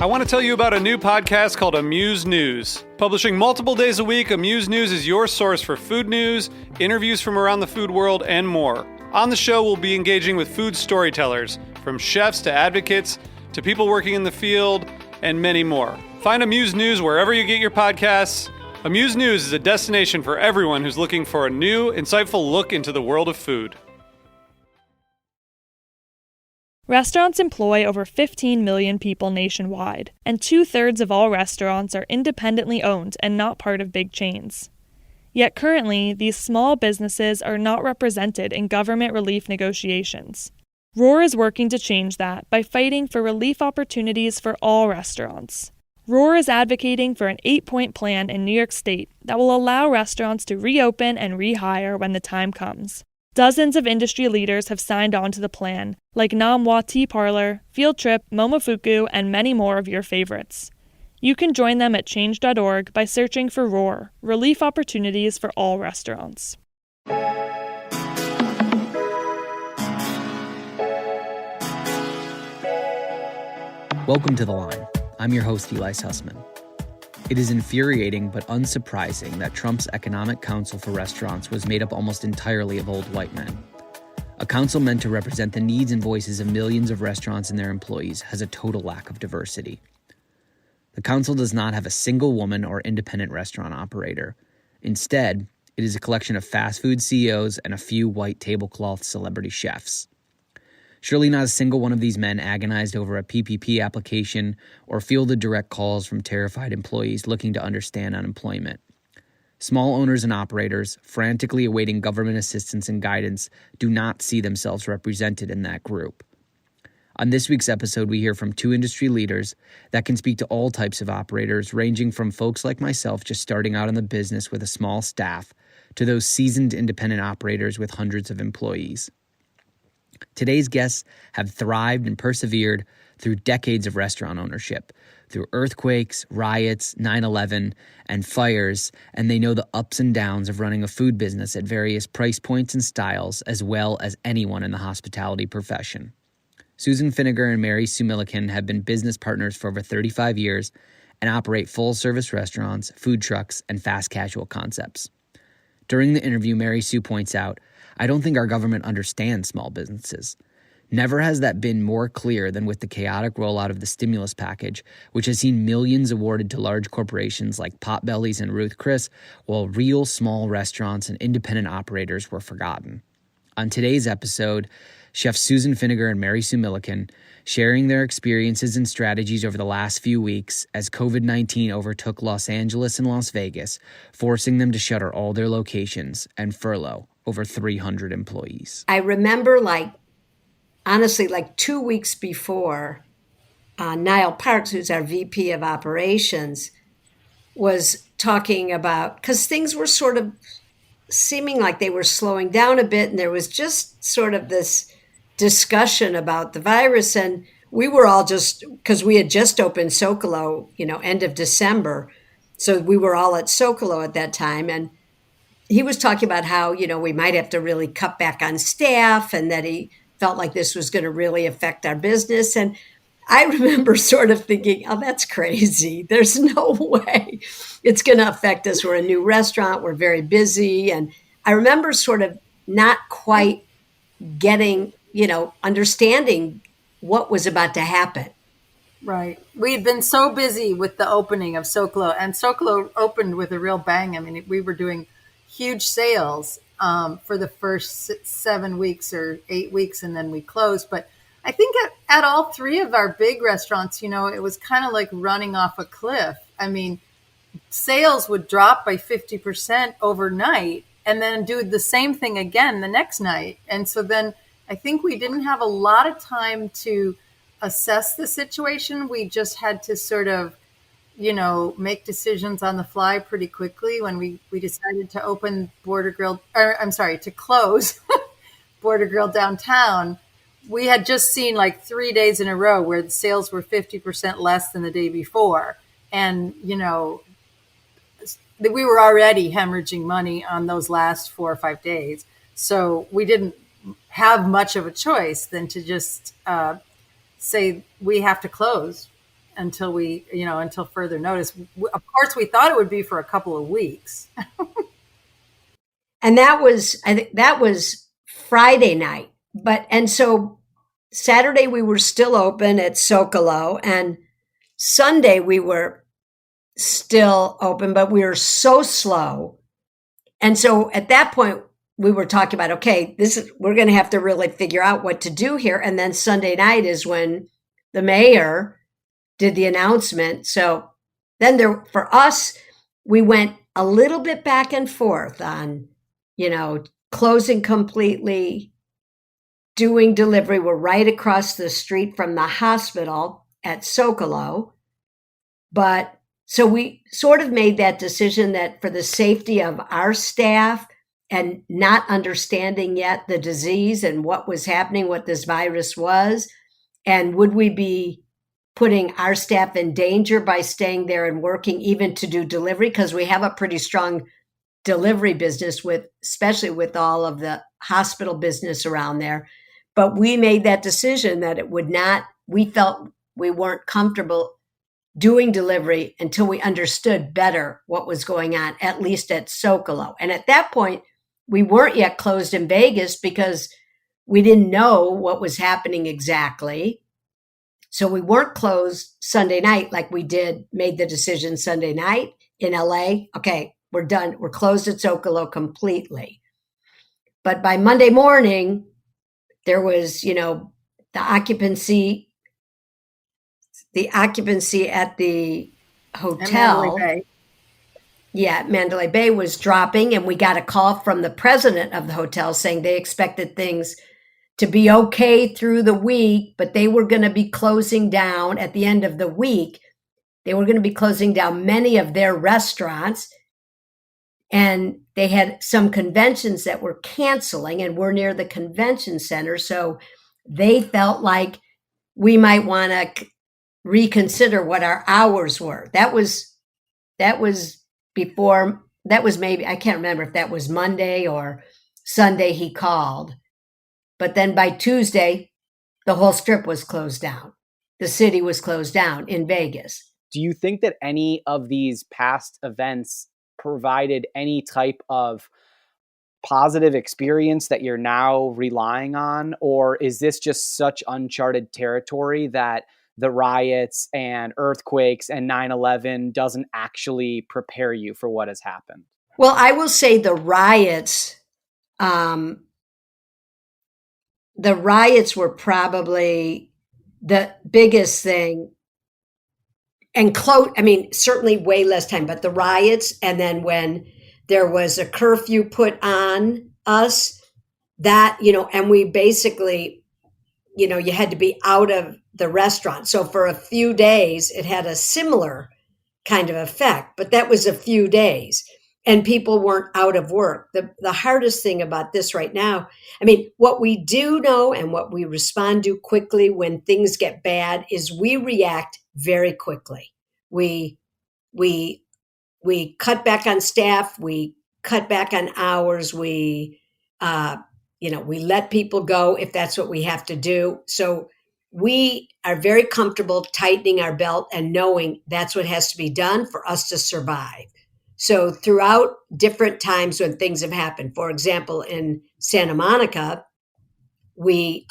I want to tell you about a new podcast called Amuse News. Publishing multiple days a week, Amuse News is your source for food news, interviews from around the food world, and more. On the show, we'll be engaging with food storytellers, from chefs to advocates to people working in the field, and many more. Find Amuse News wherever you get your podcasts. Amuse News is a destination for everyone who's looking for a new, insightful look into the world of food. Restaurants employ over 15 million people nationwide, and 2/3 of all restaurants are independently owned and not part of big chains. Yet currently, these small businesses are not represented in government relief negotiations. ROAR is working to change that by fighting for relief opportunities for all restaurants. ROAR is advocating for an 8-point plan in New York State that will allow restaurants to reopen and rehire when the time comes. Dozens of industry leaders have signed on to the plan, like Namwa Tea Parlor, Field Trip, Momofuku, and many more of your favorites. You can join them at change.org by searching for ROAR, Relief Opportunities for All Restaurants. Welcome to The Line. I'm your host, Eli Sussman. It is infuriating but unsurprising that Trump's Economic Council for Restaurants was made up almost entirely of old white men. A council meant to represent the needs and voices of millions of restaurants and their employees has a total lack of diversity. The council does not have a single woman or independent restaurant operator. Instead, it is a collection of fast food CEOs and a few white tablecloth celebrity chefs. Surely not a single one of these men agonized over a PPP application or fielded direct calls from terrified employees looking to understand unemployment. Small owners and operators, frantically awaiting government assistance and guidance, do not see themselves represented in that group. On this week's episode, we hear from two industry leaders that can speak to all types of operators, ranging from folks like myself just starting out in the business with a small staff to those seasoned independent operators with hundreds of employees. Today's guests have thrived and persevered through decades of restaurant ownership, through earthquakes, riots, 9/11, and fires, and they know the ups and downs of running a food business at various price points and styles, as well as anyone in the hospitality profession. Susan Feniger and Mary Sue Milliken have been business partners for over 35 years and operate full-service restaurants, food trucks, and fast casual concepts. During the interview, Mary Sue points out, "I don't think our government understands small businesses. Never has that been more clear than with the chaotic rollout of the stimulus package, which has seen millions awarded to large corporations like Potbelly's and Ruth Chris, while real small restaurants and independent operators were forgotten." On today's episode, Chef Susan Feniger and Mary Sue Milliken sharing their experiences and strategies over the last few weeks as COVID-19 overtook Los Angeles and Las Vegas, forcing them to shutter all their locations and furlough over 300 employees. I remember, honestly, 2 weeks before, Niall Parks, who's our VP of operations, was talking about, because things were sort of seeming like they were slowing down a bit, and there was just sort of this discussion about the virus, and we were all just, because we had just opened Socolo, end of December, so we were all at Socolo at that time, and he was talking about how, we might have to really cut back on staff, and that he felt like this was going to really affect our business. And I remember sort of thinking, oh, that's crazy. There's no way it's going to affect us. We're a new restaurant. We're very busy. And I remember sort of not quite getting, understanding what was about to happen. Right. We'd been so busy with the opening of Socolo, and Socolo opened with a real bang. I mean, we were doing huge sales for the first 7 weeks or 8 weeks, and then we closed. But I think at all three of our big restaurants, it was kind of like running off a cliff. I mean, sales would drop by 50% overnight and then do the same thing again the next night. And so then I think we didn't have a lot of time to assess the situation. We just had to sort of, make decisions on the fly pretty quickly when we decided to open to close Border Grill downtown. We had just seen 3 days in a row where the sales were 50% less than the day before. And, we were already hemorrhaging money on those last 4 or 5 days. So we didn't have much of a choice than to just say we have to close. until further notice. Of course, we thought it would be for a couple of weeks. And I think that was Friday night. And so Saturday we were still open at Socolo, and Sunday we were still open, but we were so slow. And so at that point we were talking about, okay, we're going to have to really figure out what to do here. And then Sunday night is when the mayor did the announcement. So then for us, we went a little bit back and forth on, closing completely, doing delivery. We're right across the street from the hospital at Socolo. But so we sort of made that decision that for the safety of our staff and not understanding yet the disease and what was happening, what this virus was, and would we be putting our staff in danger by staying there and working even to do delivery, because we have a pretty strong delivery business especially with all of the hospital business around there. But we made that decision that we felt we weren't comfortable doing delivery until we understood better what was going on, at least at Socolo. And at that point, we weren't yet closed in Vegas because we didn't know what was happening exactly. So we weren't closed Sunday night like we made the decision Sunday night in LA. Okay, we're done. We're closed at Socolo completely. But by Monday morning, there was, the occupancy at the hotel. Mandalay Bay was dropping, and we got a call from the president of the hotel saying they expected things to be okay through the week, but they were going to be closing down at the end of the week. They were going to be closing down many of their restaurants, and they had some conventions that were canceling, and we're near the convention center. So they felt like we might want to reconsider what our hours were. That was maybe, I can't remember if that was Monday or Sunday he called. But then by Tuesday, the whole strip was closed down. The city was closed down in Vegas. Do you think that any of these past events provided any type of positive experience that you're now relying on? Or is this just such uncharted territory that the riots and earthquakes and 9/11 doesn't actually prepare you for what has happened? Well, I will say the riots were probably the biggest thing, and certainly way less time, but the riots. And then when there was a curfew put on us, that, and we basically, you had to be out of the restaurant. So for a few days, it had a similar kind of effect, but that was a few days. And people weren't out of work. The hardest thing about this right now, what we do know and what we respond to quickly when things get bad is we react very quickly. We cut back on staff. We cut back on hours. We let people go if that's what we have to do. So we are very comfortable tightening our belt and knowing that's what has to be done for us to survive. So throughout different times when things have happened, for example, in Santa Monica, when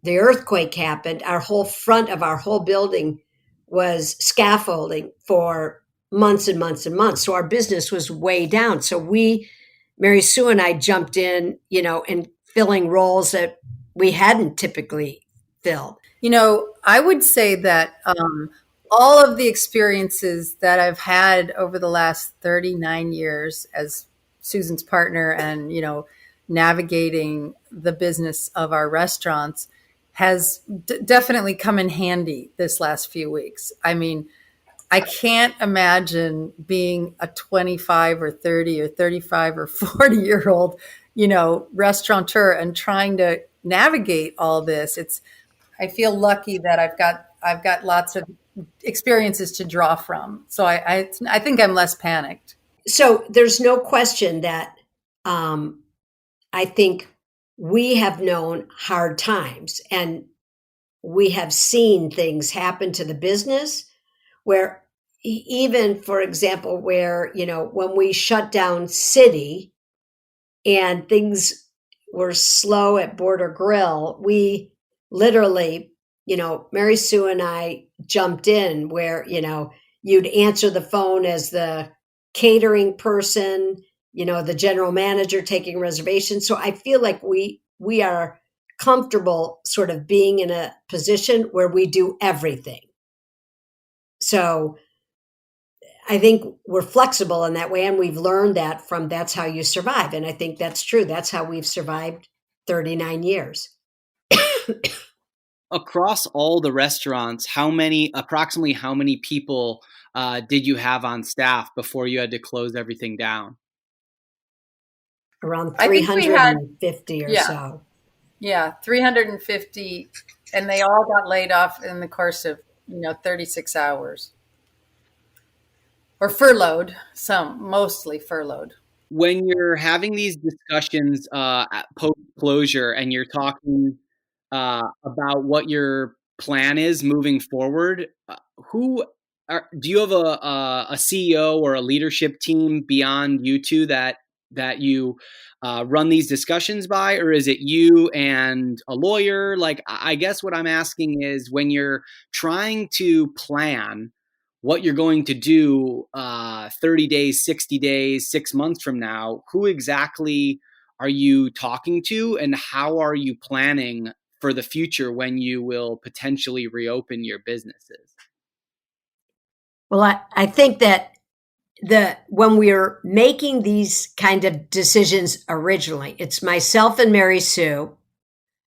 the earthquake happened, our whole front of our whole building was scaffolding for months and months and months. So our business was way down. So Mary Sue and I jumped in, in filling roles that we hadn't typically filled. I would say that all of the experiences that I've had over the last 39 years as Susan's partner and, navigating the business of our restaurants has definitely come in handy this last few weeks. I can't imagine being a 25 or 30 or 35 or 40-year-old, restaurateur and trying to navigate all this. I feel lucky that I've got lots of experiences to draw from. So I think I'm less panicked. So there's no question that I think we have known hard times, and we have seen things happen to the business where even, for example, where, when we shut down City and things were slow at Border Grill, we literally, Mary Sue and I jumped in where, you'd answer the phone as the catering person, the general manager taking reservations. So I feel like we are comfortable sort of being in a position where we do everything. So I think we're flexible in that way, and we've learned that from That's How You Survive. And I think that's true. That's how we've survived 39 years. Across all the restaurants, approximately how many people did you have on staff before you had to close everything down? Around I think we had 350 or so. Yeah, 350, and they all got laid off in the course of 36 hours. Or furloughed, mostly furloughed. When you're having these discussions post-closure and you're talking about what your plan is moving forward, do you have a CEO or a leadership team beyond you two that you run these discussions by, or is it you and a lawyer? Like, I guess what I'm asking is, when you're trying to plan what you're going to do 30 days, 60 days, 6 months from now, who exactly are you talking to, and how are you planning for the future when you will potentially reopen your businesses? Well, I think that when we were making these kind of decisions originally, it's myself and Mary Sue,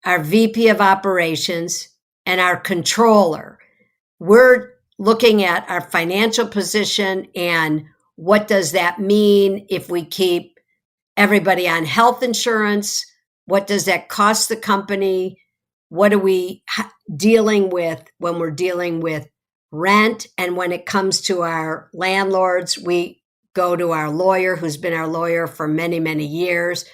our VP of operations, and our controller. We're looking at our financial position and what does that mean if we keep everybody on health insurance? What does that cost the company? What are we dealing with when we're dealing with rent? And when it comes to our landlords, we go to our lawyer, who's been our lawyer for many, many years,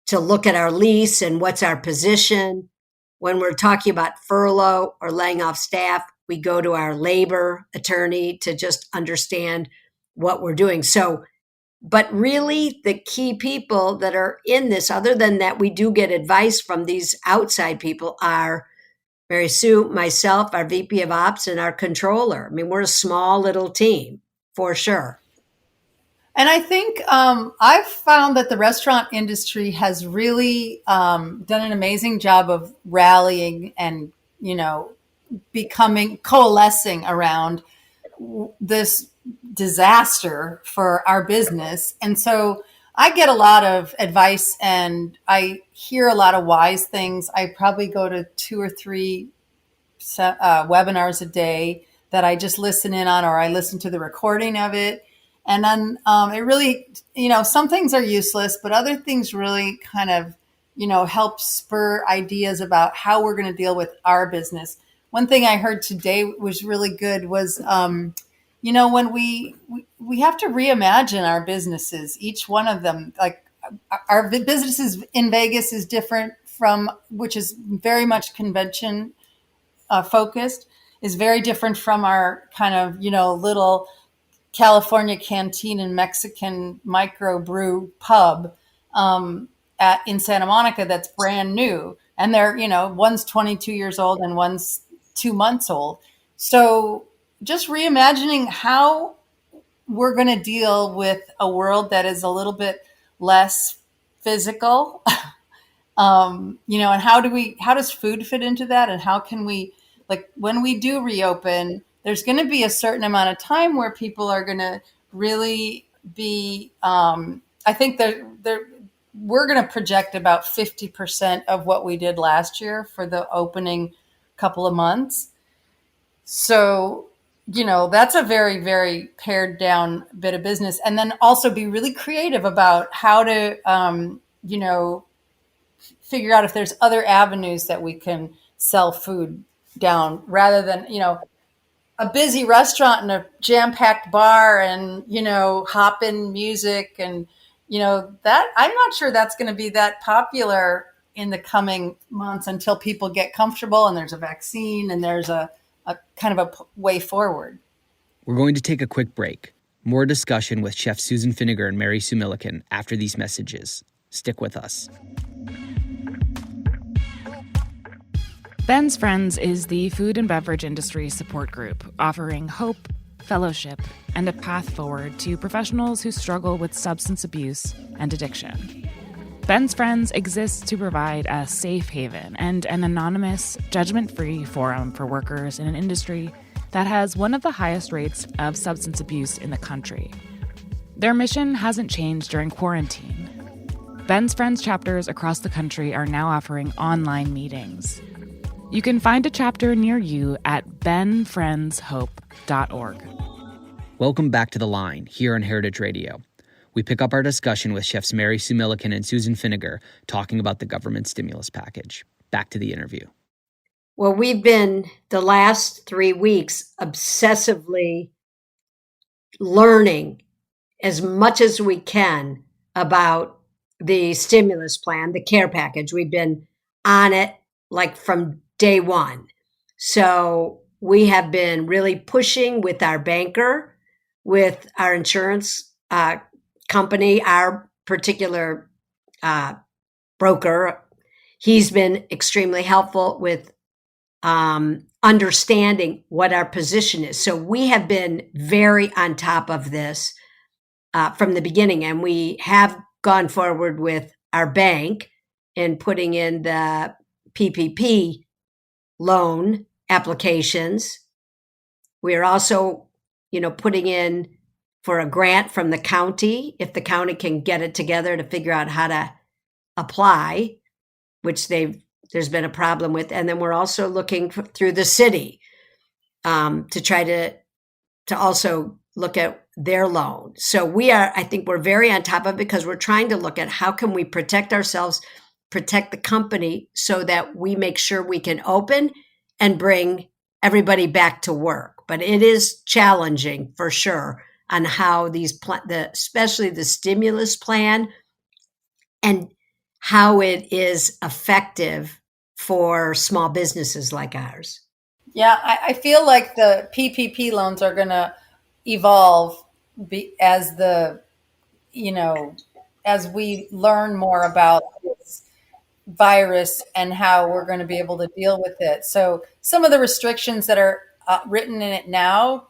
to look at our lease and what's our position. When we're talking about furlough or laying off staff, we go to our labor attorney to just understand what we're doing. So, but really the key people that are in this, other than that, we do get advice from these outside people, are Mary Sue, myself, our VP of Ops, and our controller. I mean, we're a small little team for sure. And I think I've found that the restaurant industry has really done an amazing job of rallying and, coalescing around this disaster for our business. And so I get a lot of advice and I hear a lot of wise things. I probably go to 2 or 3 webinars a day that I just listen in on, or I listen to the recording of it. And then it really, some things are useless, but other things really kind of, help spur ideas about how we're going to deal with our business. One thing I heard today was really good was, when we have to reimagine our businesses, each one of them, like our businesses in Vegas is different from, which is very much convention focused, is very different from our kind of, little California canteen and Mexican microbrew pub in Santa Monica that's brand new. And they're, one's 22 years old and one's 2 months old. So just reimagining how we're going to deal with a world that is a little bit less physical, and how does food fit into that? And how can we, like, when we do reopen, there's going to be a certain amount of time where people are going to really be, I think we're going to project about 50% of what we did last year for the opening couple of months. So, that's a very, very pared down bit of business. And then also be really creative about how to, figure out if there's other avenues that we can sell food down rather than, a busy restaurant and a jam-packed bar and, hop-in music and, that I'm not sure that's going to be that popular in the coming months until people get comfortable and there's a vaccine and there's a kind of a way forward. We're going to take a quick break. More discussion with Chef Susan Feniger and Mary Sue Milliken after these messages. Stick with us. Ben's Friends is the food and beverage industry support group offering hope, fellowship, and a path forward to professionals who struggle with substance abuse and addiction. Ben's Friends exists to provide a safe haven and an anonymous, judgment-free forum for workers in an industry that has one of the highest rates of substance abuse in the country. Their mission hasn't changed during quarantine. Ben's Friends chapters across the country are now offering online meetings. You can find a chapter near you at benfriendshope.org. Welcome back to The Line here on Heritage Radio. We pick up our discussion with Chefs Mary Sue Milliken and Susan Feniger talking about the government stimulus package. Back to the interview. Well, we've been the last 3 weeks obsessively learning as much as we can about the stimulus plan, the care package. We've been on it like from day one. So we have been really pushing with our banker, with our insurance company, our particular broker. He's been extremely helpful with understanding what our position is. So we have been very on top of this from the beginning, and we have gone forward with our bank in putting in the PPP loan applications. We are also, putting in for a grant from the county, if the county can get it together to figure out how to apply, which there's been a problem with. And then we're also looking through the city to try to also look at their loan. So I think we're very on top of it because we're trying to look at how can we protect ourselves, protect the company so that we make sure we can open and bring everybody back to work. But it is challenging for sure on how especially the stimulus plan and how it is effective for small businesses like ours. Yeah, I feel like the PPP loans are going to evolve as as we learn more about this virus and how we're going to be able to deal with it. So some of the restrictions that are written in it now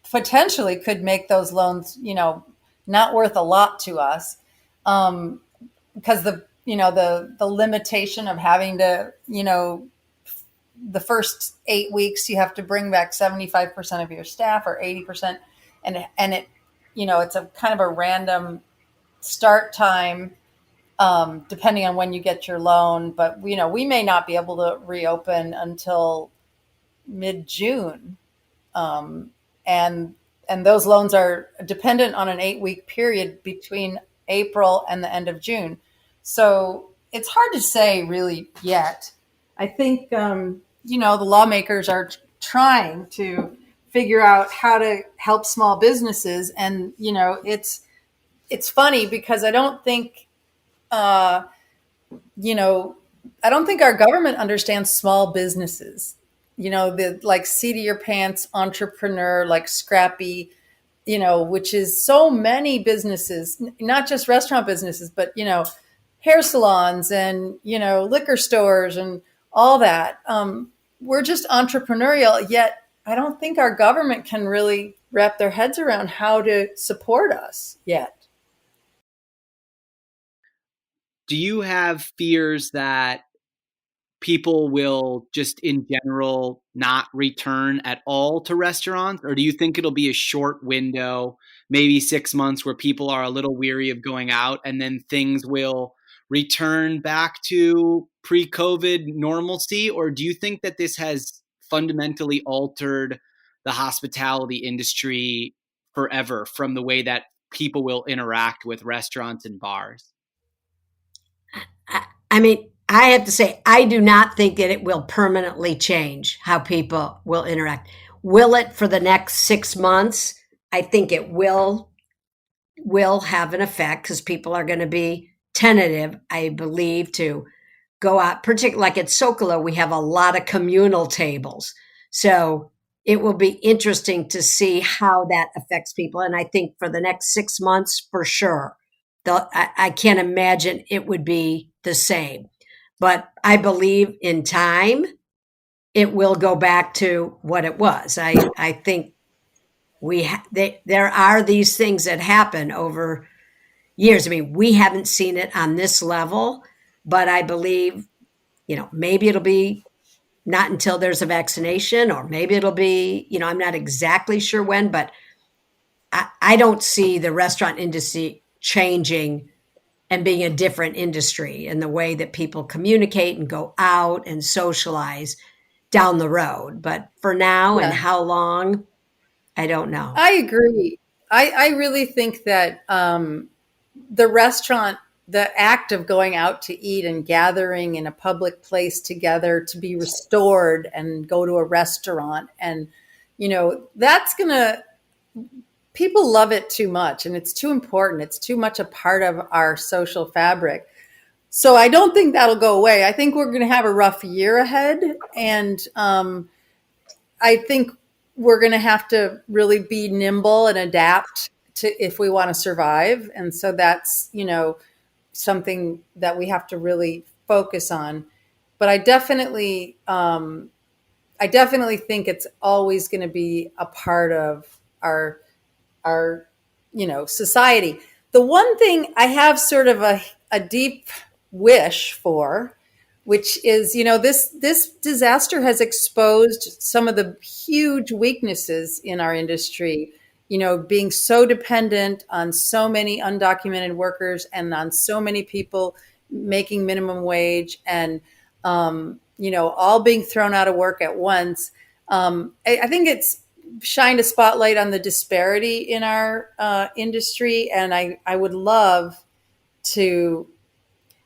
potentially could make those loans, not worth a lot to us, because the limitation of having to, the first 8 weeks you have to bring back 75% of your staff or 80%, and it, it's a kind of a random start time, depending on when you get your loan. But we may not be able to reopen until mid-June. And those loans are dependent on an 8-week period between April and the end of June. So it's hard to say really yet. I think, the lawmakers are trying to figure out how to help small businesses. And, it's funny because I don't think our government understands small businesses. The like seat of your pants entrepreneur, like scrappy, which is so many businesses, not just restaurant businesses, but, hair salons and, liquor stores and all that. We're just entrepreneurial, yet I don't think our government can really wrap their heads around how to support us yet. Do you have fears that people will just in general not return at all to restaurants? Or do you think it'll be a short window, maybe 6 months, where people are a little weary of going out and then things will return back to pre-COVID normalcy? Or do you think that this has fundamentally altered the hospitality industry forever from the way that people will interact with restaurants and bars? I mean, I have to say, I do not think that it will permanently change how people will interact. Will it for the next 6 months? I think it will have an effect because people are going to be tentative, I believe, to go out, particularly like at Socolo, we have a lot of communal tables. So it will be interesting to see how that affects people. And I think for the next 6 months, for sure, I can't imagine it would be the same. But I believe in time, it will go back to what it was. I think there are these things that happen over years. I mean, we haven't seen it on this level, but I believe, maybe it'll be not until there's a vaccination, or maybe it'll be, I'm not exactly sure when, but I don't see the restaurant industry changing and being a different industry in the way that people communicate and go out and socialize down the road. But for now and how long, I don't know. I agree. I really think that the restaurant, the act of going out to eat and gathering in a public place together to be restored and go to a restaurant, and people love it too much, and it's too important. It's too much a part of our social fabric. So I don't think that'll go away. I think we're going to have a rough year ahead, and I think we're going to have to really be nimble and adapt to if we want to survive. And so that's, something that we have to really focus on. But I definitely think it's always going to be a part of our society. The one thing I have sort of a deep wish for, which is, this disaster has exposed some of the huge weaknesses in our industry, being so dependent on so many undocumented workers and on so many people making minimum wage, and, all being thrown out of work at once. I think it's shined a spotlight on the disparity in our industry. And I would love to,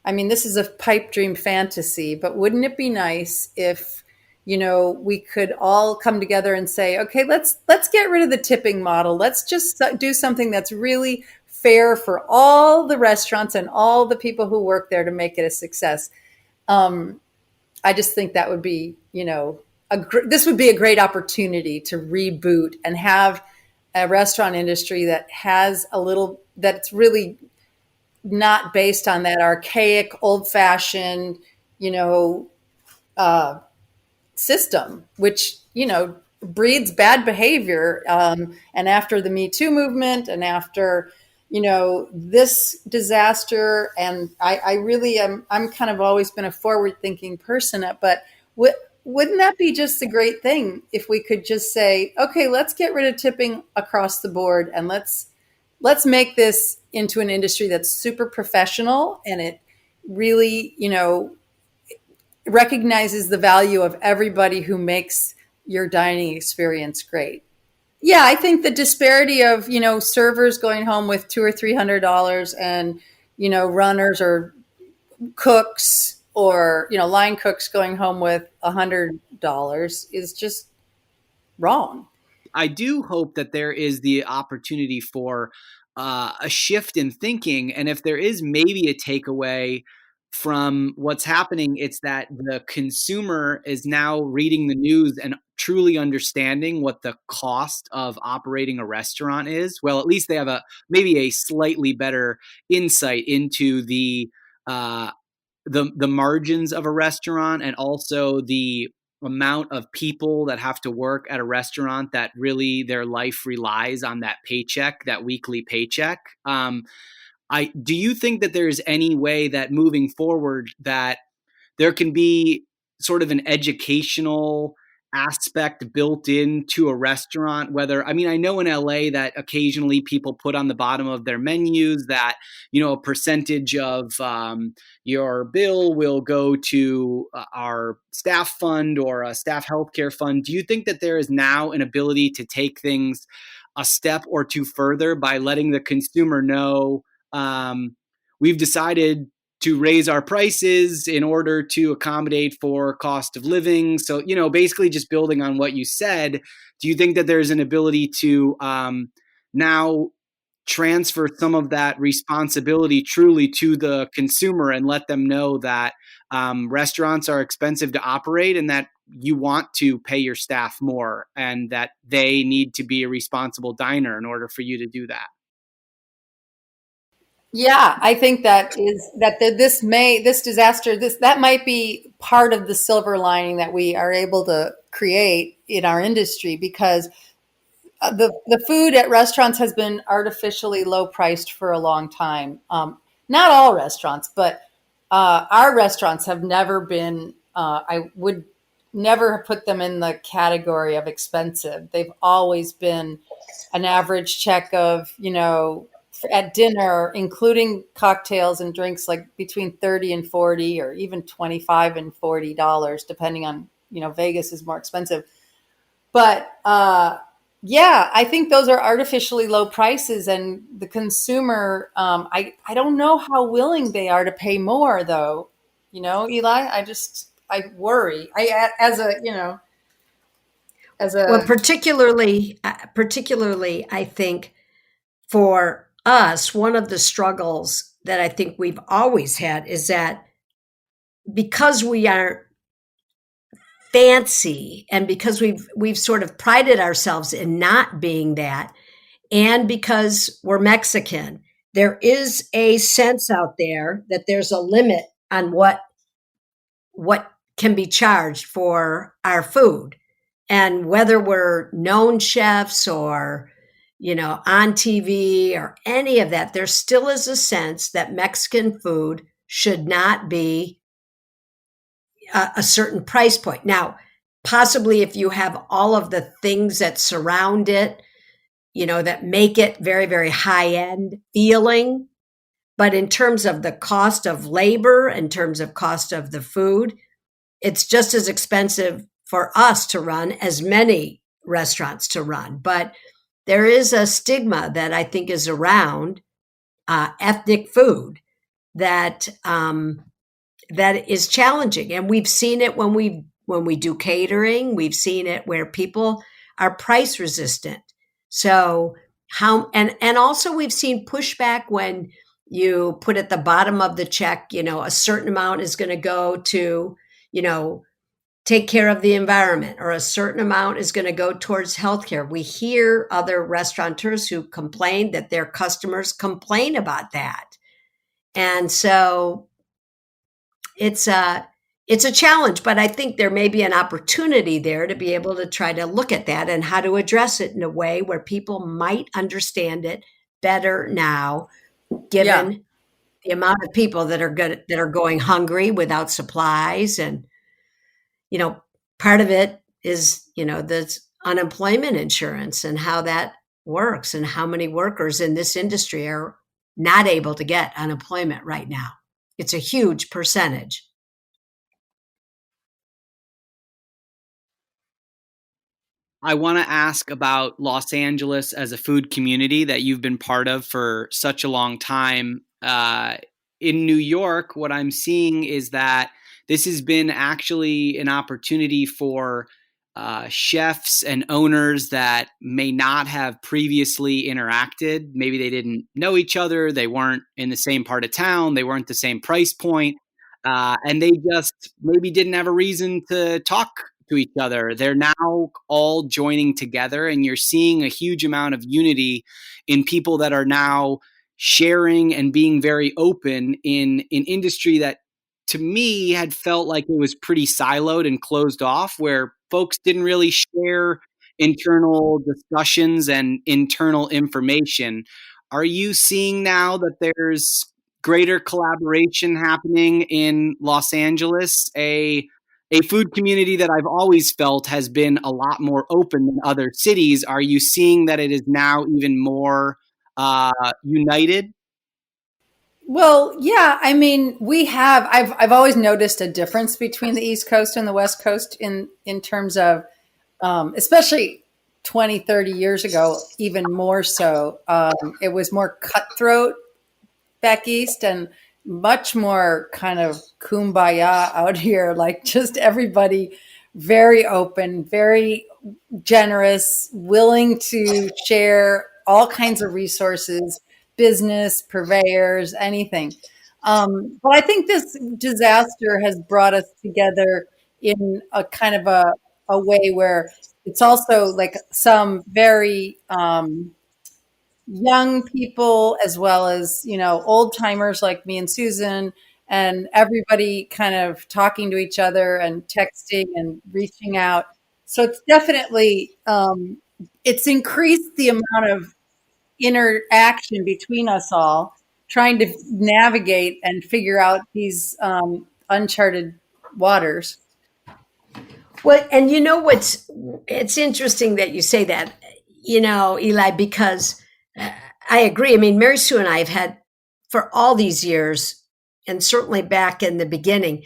this is a pipe dream fantasy, but wouldn't it be nice if, we could all come together and say, okay, let's get rid of the tipping model. Let's just do something that's really fair for all the restaurants and all the people who work there to make it a success. I just think that would be, this would be a great opportunity to reboot and have a restaurant industry that has that's really not based on that archaic, old-fashioned, system, which, breeds bad behavior. And after the Me Too movement, and after, this disaster, and I really I'm kind of always been a forward-thinking person, but wouldn't that be just a great thing if we could just say, okay, let's get rid of tipping across the board, and let's make this into an industry that's super professional, and it really, recognizes the value of everybody who makes your dining experience great. Yeah, I think the disparity of, servers going home with $200 or $300, and, runners or cooks or, line cooks going home with $100 is just wrong. I do hope that there is the opportunity for a shift in thinking. And if there is maybe a takeaway from what's happening, it's that the consumer is now reading the news and truly understanding what the cost of operating a restaurant is. Well, at least they have maybe a slightly better insight into the margins of a restaurant, and also the amount of people that have to work at a restaurant that really their life relies on that paycheck, that weekly paycheck. Do you think that there's any way that moving forward that there can be sort of an educational aspect built into a restaurant? I know in LA that occasionally people put on the bottom of their menus that, a percentage of your bill will go to our staff fund or a staff healthcare fund. Do you think that there is now an ability to take things a step or two further by letting the consumer know, we've decided to raise our prices in order to accommodate for cost of living? So, basically just building on what you said, do you think that there's an ability to now transfer some of that responsibility truly to the consumer and let them know that restaurants are expensive to operate and that you want to pay your staff more and that they need to be a responsible diner in order for you to do that. Yeah, I think that is that this disaster, that might be part of the silver lining that we are able to create in our industry, because the food at restaurants has been artificially low priced for a long time. Not all restaurants, but our restaurants have never been. I would never have put them in the category of expensive. They've always been an average check of, at dinner, including cocktails and drinks, like between 30 and 40, or even 25 and $40, depending on, Vegas is more expensive. But yeah, I think those are artificially low prices, and the consumer, I don't know how willing they are to pay more, though. Eli, I worry. Well, particularly, I think for us, one of the struggles that I think we've always had is that because we are fancy and because we've sort of prided ourselves in not being that, and because we're Mexican, there is a sense out there that there's a limit on what can be charged for our food. And whether we're known chefs or, on TV or any of that, there still is a sense that Mexican food should not be a certain price point. Now, possibly if you have all of the things that surround it, that make it very, very high end feeling. But in terms of the cost of labor, in terms of cost of the food, it's just as expensive for us to run as many restaurants to run. But there is a stigma that I think is around ethnic food that that is challenging, and we've seen it when we do catering. We've seen it where people are price resistant. So and also we've seen pushback when you put at the bottom of the check, a certain amount is going to go to, take care of the environment, or a certain amount is going to go towards healthcare. We hear other restaurateurs who complain that their customers complain about that. And so it's a challenge, but I think there may be an opportunity there to be able to try to look at that and how to address it in a way where people might understand it better now, given the amount of people that are going hungry without supplies. And part of it is, the unemployment insurance and how that works, and how many workers in this industry are not able to get unemployment right now. It's a huge percentage. I want to ask about Los Angeles as a food community that you've been part of for such a long time. In New York, what I'm seeing is that this has been actually an opportunity for chefs and owners that may not have previously interacted. Maybe they didn't know each other. They weren't in the same part of town. They weren't the same price point. And they just maybe didn't have a reason to talk to each other. They're now all joining together, and you're seeing a huge amount of unity in people that are now sharing and being very open in an industry that to me had felt like it was pretty siloed and closed off, where folks didn't really share internal discussions and internal information. Are you seeing now that there's greater collaboration happening in Los Angeles, a food community that I've always felt has been a lot more open than other cities? Are you seeing that it is now even more united? Well, yeah, I mean, I've always noticed a difference between the East Coast and the West Coast in terms of, especially 20, 30 years ago, even more so. It was more cutthroat back East and much more kind of kumbaya out here, like just everybody very open, very generous, willing to share all kinds of resources, business, purveyors, anything. But I think this disaster has brought us together in a kind of a way where it's also like some very young people, as well as, old timers like me and Susan, and everybody kind of talking to each other and texting and reaching out. So it's definitely, it's increased the amount of interaction between us all, trying to navigate and figure out these uncharted waters. Well, and it's interesting that you say that, Eli, because I agree. I mean, Mary Sue and I have had for all these years, and certainly back in the beginning,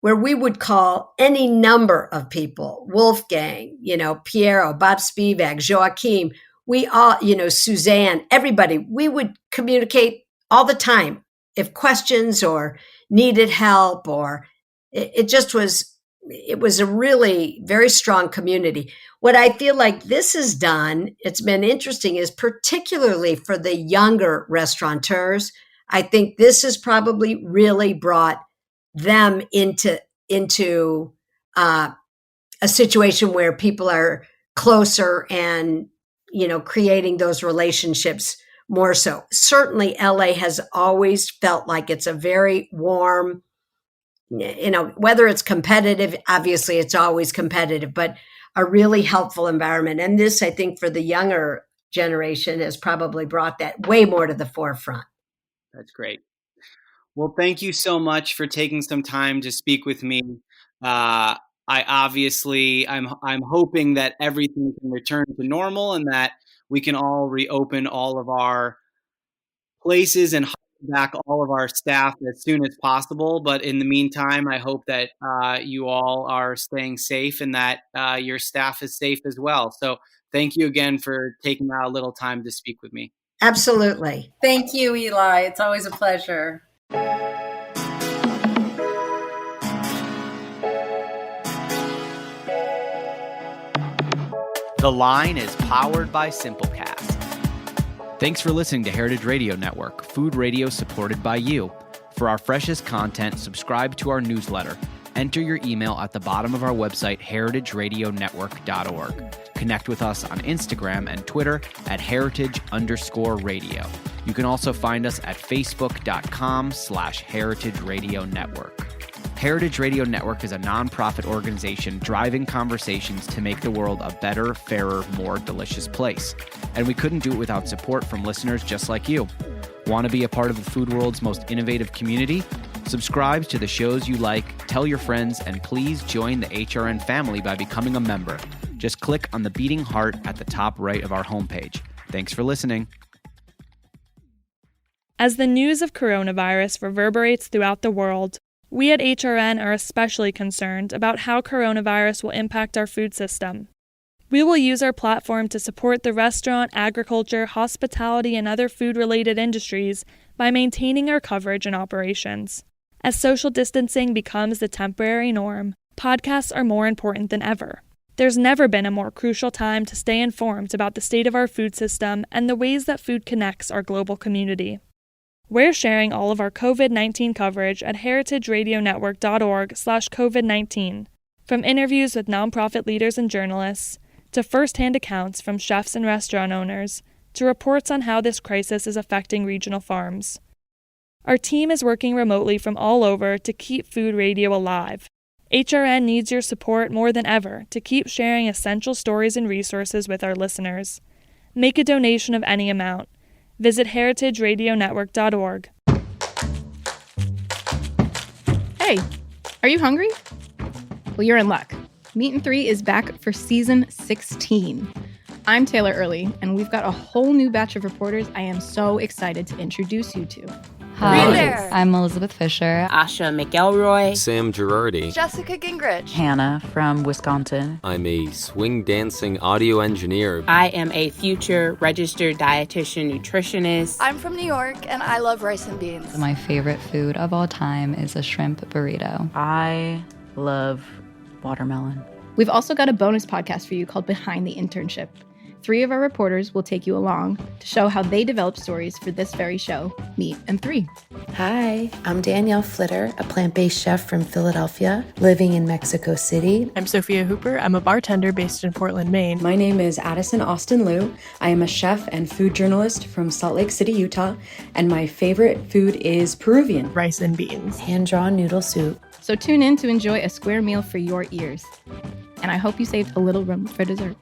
where we would call any number of people, Wolfgang, Piero, Bob Spivak, Joachim, we all, Suzanne, everybody, we would communicate all the time if questions or needed help, or it was a really very strong community. What I feel like this has done, it's been interesting, is particularly for the younger restaurateurs, I think this has probably really brought them into a situation where people are closer and, creating those relationships more so. Certainly LA has always felt like it's a very warm, whether it's competitive, obviously it's always competitive, but a really helpful environment. And this, I think, for the younger generation has probably brought that way more to the forefront. That's great. Well, thank you so much for taking some time to speak with me. I'm hoping that everything can return to normal and that we can all reopen all of our places and back all of our staff as soon as possible. But in the meantime, I hope that you all are staying safe and that your staff is safe as well. So thank you again for taking out a little time to speak with me. Absolutely. Thank you, Eli. It's always a pleasure. The Line is powered by Simplecast. Thanks for listening to Heritage Radio Network, food radio supported by you. For our freshest content, subscribe to our newsletter. Enter your email at the bottom of our website, heritageradionetwork.org. Connect with us on Instagram and Twitter at heritage_radio. You can also find us at facebook.com/Heritage Radio Network. Heritage Radio Network is a nonprofit organization driving conversations to make the world a better, fairer, more delicious place. And we couldn't do it without support from listeners just like you. Want to be a part of the food world's most innovative community? Subscribe to the shows you like, tell your friends, and please join the HRN family by becoming a member. Just click on the beating heart at the top right of our homepage. Thanks for listening. As the news of coronavirus reverberates throughout the world, we at HRN are especially concerned about how coronavirus will impact our food system. We will use our platform to support the restaurant, agriculture, hospitality, and other food-related industries by maintaining our coverage and operations. As social distancing becomes the temporary norm, podcasts are more important than ever. There's never been a more crucial time to stay informed about the state of our food system and the ways that food connects our global community. We're sharing all of our COVID-19 coverage at heritageradionetwork.org/COVID-19, from interviews with nonprofit leaders and journalists, to first-hand accounts from chefs and restaurant owners, to reports on how this crisis is affecting regional farms. Our team is working remotely from all over to keep food radio alive. HRN needs your support more than ever to keep sharing essential stories and resources with our listeners. Make a donation of any amount. Visit heritageradionetwork.org. Hey, are you hungry? Well, you're in luck. Meat and 3 is back for season 16. I'm Taylor Early, and we've got a whole new batch of reporters I am so excited to introduce you to. Hi, I'm Elizabeth Fisher. Asha McElroy. Sam Girardi. Jessica Gingrich. Hannah from Wisconsin. I'm a swing dancing audio engineer. I am a future registered dietitian nutritionist. I'm from New York, and I love rice and beans. My favorite food of all time is a shrimp burrito. I love watermelon. We've also got a bonus podcast for you called Behind the Internship, 3 of our reporters will take you along to show how they developed stories for this very show, Meat and 3. Hi, I'm Danielle Flitter, a plant-based chef from Philadelphia, living in Mexico City. I'm Sophia Hooper. I'm a bartender based in Portland, Maine. My name is Addison Austin Liu. I am a chef and food journalist from Salt Lake City, Utah, and my favorite food is Peruvian. Rice and beans. Hand-drawn noodle soup. So tune in to enjoy a square meal for your ears. And I hope you saved a little room for dessert.